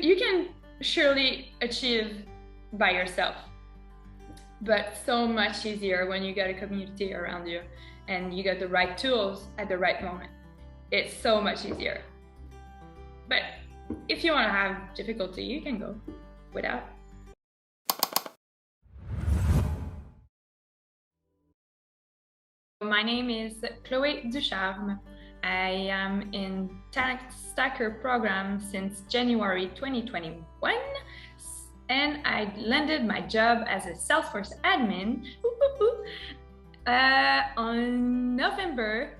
you can surely achieve by yourself, but so much easier when you got a community around you and you got the right tools at the right moment. It's so much easier. But if you want to have difficulty, you can go without. My name is Chloé Ducharme. I am in Talent Stacker program since January 2021, and I landed my job as a Salesforce admin on November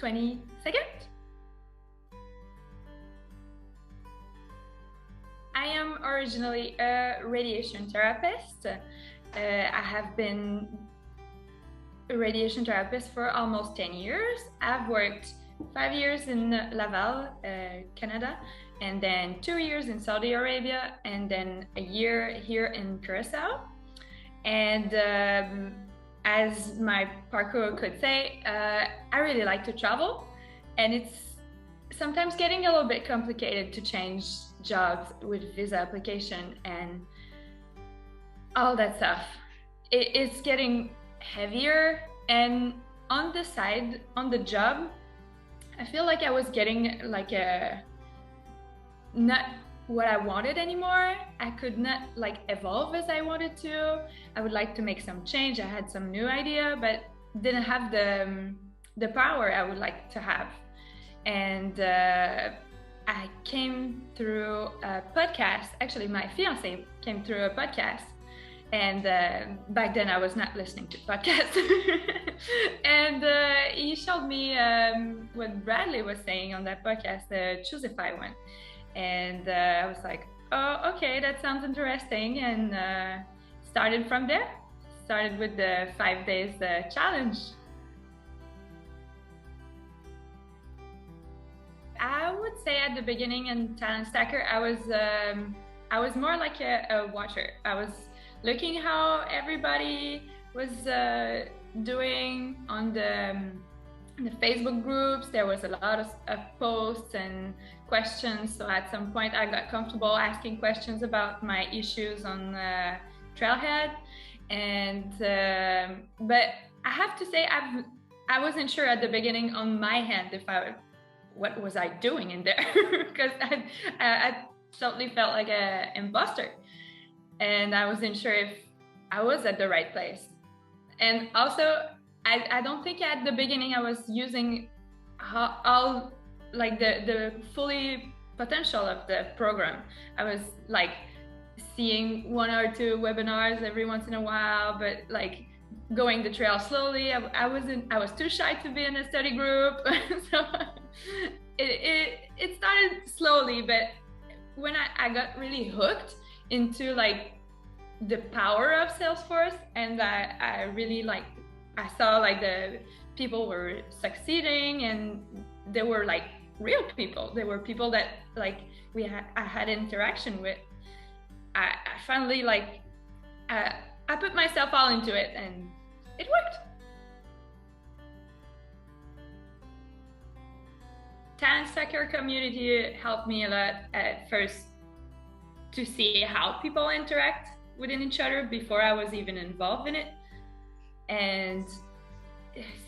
22nd. I am originally a radiation therapist. I have been a radiation therapist for almost 10 years. I've worked 5 years in Laval, Canada, and then 2 years in Saudi Arabia, and then a year here in Curacao. And as my parkour could say, I really like to travel, and it's sometimes getting a little bit complicated to change jobs with visa application and all that stuff. It's getting heavier, and on the side, on the job, I feel like I was getting like not what I wanted anymore. I could not like evolve as I wanted to. I would like to make some change. I had some new idea, but didn't have the power I would like to have. And I came through a podcast. Actually, my fiance came through a podcast. And back then I was not listening to podcasts. And he showed me what Bradley was saying on that podcast, the Choosify one. And I was like, oh, okay, that sounds interesting. And started from there. Started with the 5 days challenge. I would say at the beginning in Talent Stacker, I was more like a watcher. I was looking how everybody was doing on the Facebook groups. There was a lot of posts and questions. So at some point I got comfortable asking questions about my issues on Trailhead. And but I have to say I wasn't sure at the beginning on my hand if what was I doing in there, because I totally felt like an imposter. And I wasn't sure if I was at the right place. And also, I don't think at the beginning I was using all like the fully potential of the program. I was like seeing 1 or 2 webinars every once in a while, but like going the trail slowly. I was too shy to be in a study group. So it started slowly, but when I got really hooked into like the power of Salesforce, and I really like, I saw like the people were succeeding, and they were like real people. They were people that like I had interaction with. I finally like I put myself all into it, and it worked. Talent Stacker community helped me a lot at first to see how people interact within each other before I was even involved in it, and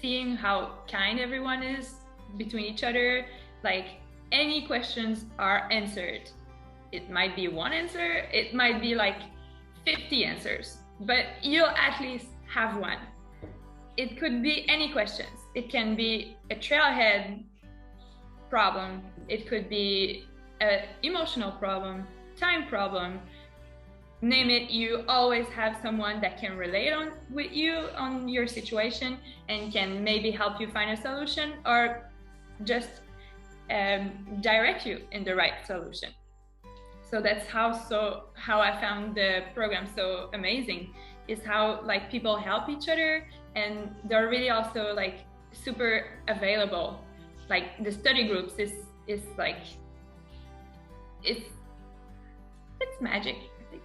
seeing how kind everyone is between each other. Like any questions are answered. It might be one answer, it might be like 50 answers, but you'll at least have one. It could be any questions. It can be a trailhead problem, it could be an emotional problem, time problem, name it. You always have someone that can relate with you on your situation and can maybe help you find a solution, or just direct you in the right solution. So that's how I found the program so amazing, is how like people help each other, and they're really also like super available. Like the study groups is like it's magic. I think,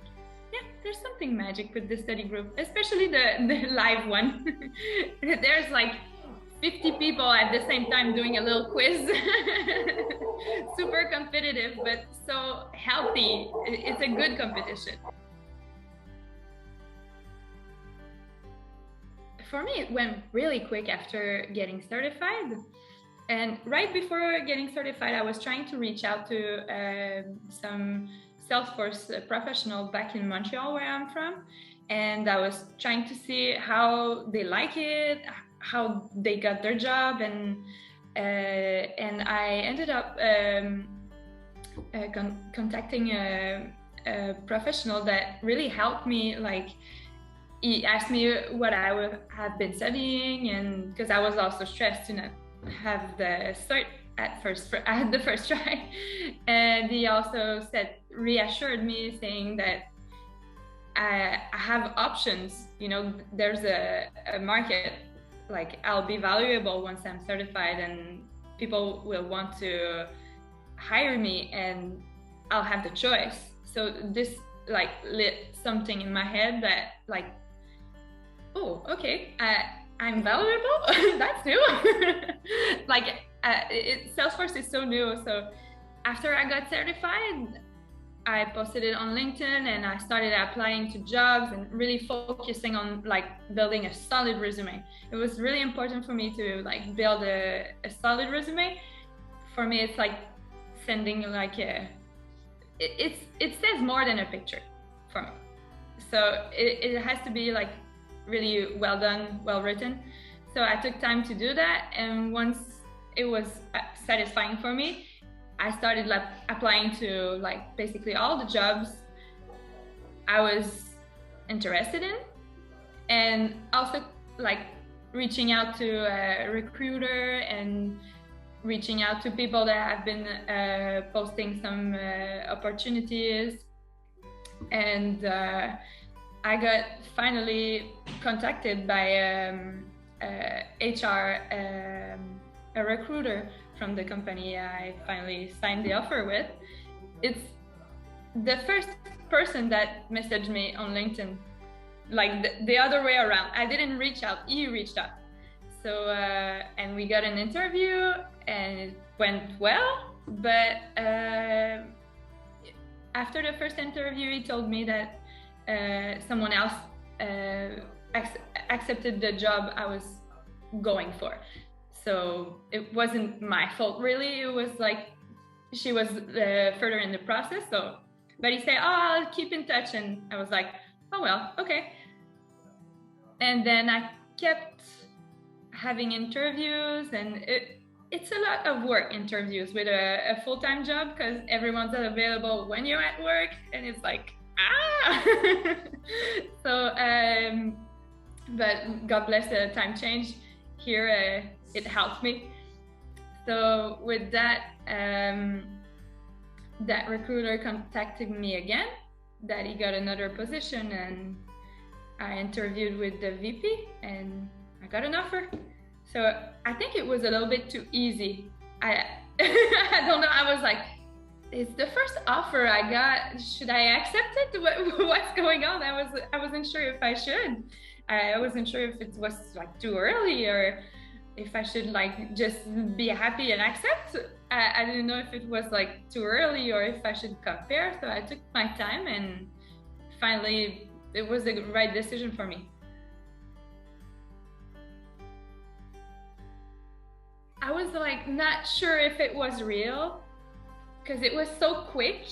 yeah, there's something magic with the study group, especially the live one. There's like 50 people at the same time doing a little quiz. Super competitive, but so healthy. It's a good competition. For me, it went really quick after getting certified. And right before getting certified, I was trying to reach out to some Salesforce professional back in Montreal, where I'm from. And I was trying to see how they like it, how they got their job. And I ended up contacting a professional that really helped me. Like, he asked me what I would have been studying, and because I was also stressed to not have the cert at the first try. And he also reassured me, saying that I have options. You know, there's a market. Like, I'll be valuable once I'm certified, and people will want to hire me, and I'll have the choice. So this like lit something in my head that, like, oh, okay, I'm valuable. That's new. Like, Salesforce is so new. So after I got certified, I posted it on LinkedIn, and I started applying to jobs and really focusing on like building a solid resume. It was really important for me to like build a solid resume. For me, it's like sending like it says more than a picture for me. So it has to be like really well done, well written. So I took time to do that, and once it was satisfying for me, I started like applying to like basically all the jobs I was interested in, and also like reaching out to a recruiter and reaching out to people that have been posting some opportunities. And I got finally contacted by HR, a recruiter from the company I finally signed the offer with. It's the first person that messaged me on LinkedIn, like the other way around. I didn't reach out, he reached out. So, and we got an interview, and it went well, but after the first interview, he told me that someone else accepted the job I was going for. So it wasn't my fault, really. It was like she was further in the process. So, but he said, "Oh, I'll keep in touch," and I was like, "Oh well, okay." And then I kept having interviews, and it's a lot of work, interviews with a full-time job, because everyone's available when you're at work, and it's like, So but God bless the time change here, it helped me. So with that, that recruiter contacted me again, that he got another position, and I interviewed with the VP, and I got an offer. So I think it was a little bit too easy. I don't know, I was like, it's the first offer I got, should I accept it? What's going on? I wasn't sure if I should. I wasn't sure if it was like too early, or if I should like just be happy and accept. I didn't know if it was like too early, or if I should compare. So I took my time, and finally it was the right decision for me. I was like not sure if it was real, because it was so quick.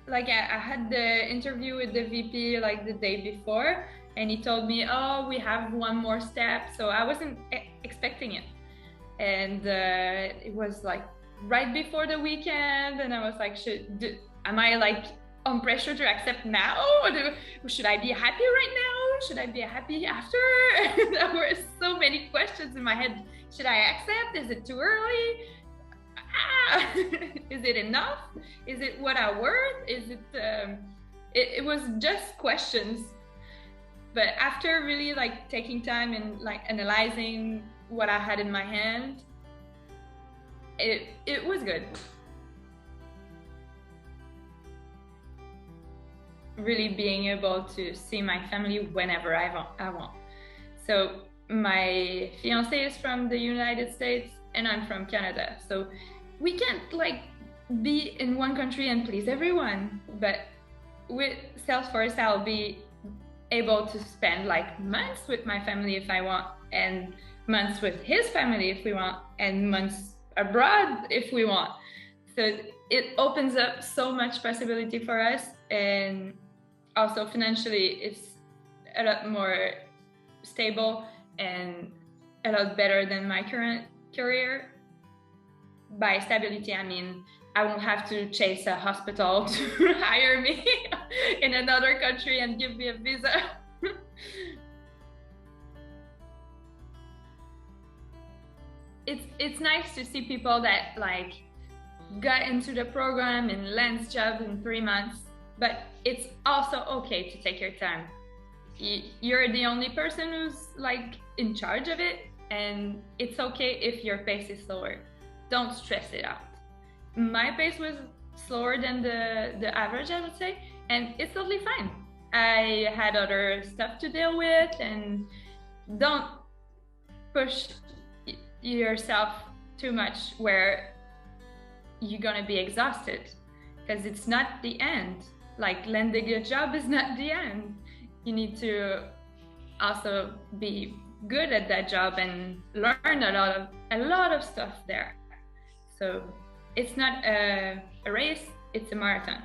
Like I had the interview with the VP like the day before, and he told me, "Oh, we have one more step." So I wasn't expecting it, and it was like right before the weekend, and I was like, am I like on pressure to accept now? Should I be happy right now? Should I be happy after? There were so many questions in my head. Should I accept? Is it too early? Is it enough? Is it what I'm worth? Is it, it was just questions. But after really like taking time and like analyzing what I had in my hand, it was good. Really being able to see my family whenever I want. So my fiance is from the United States and I'm from Canada. So we can't like be in one country and please everyone. But with Salesforce, I'll be able to spend like months with my family if I want, and months with his family if we want, and months abroad if we want. So it opens up so much possibility for us, and also financially it's a lot more stable and a lot better than my current career. By stability, I mean I won't have to chase a hospital to hire me in another country and give me a visa. It's nice to see people that like got into the program and lands jobs in 3 months, but it's also okay to take your time. You're the only person who's like in charge of it, and it's okay if your pace is slower. Don't stress it out. My pace was slower than the average, I would say, and it's totally fine. I had other stuff to deal with, and don't push yourself too much where you're gonna be exhausted, because it's not the end. Like landing a job is not the end. You need to also be good at that job and learn a lot of stuff there. So it's not a race, it's a marathon.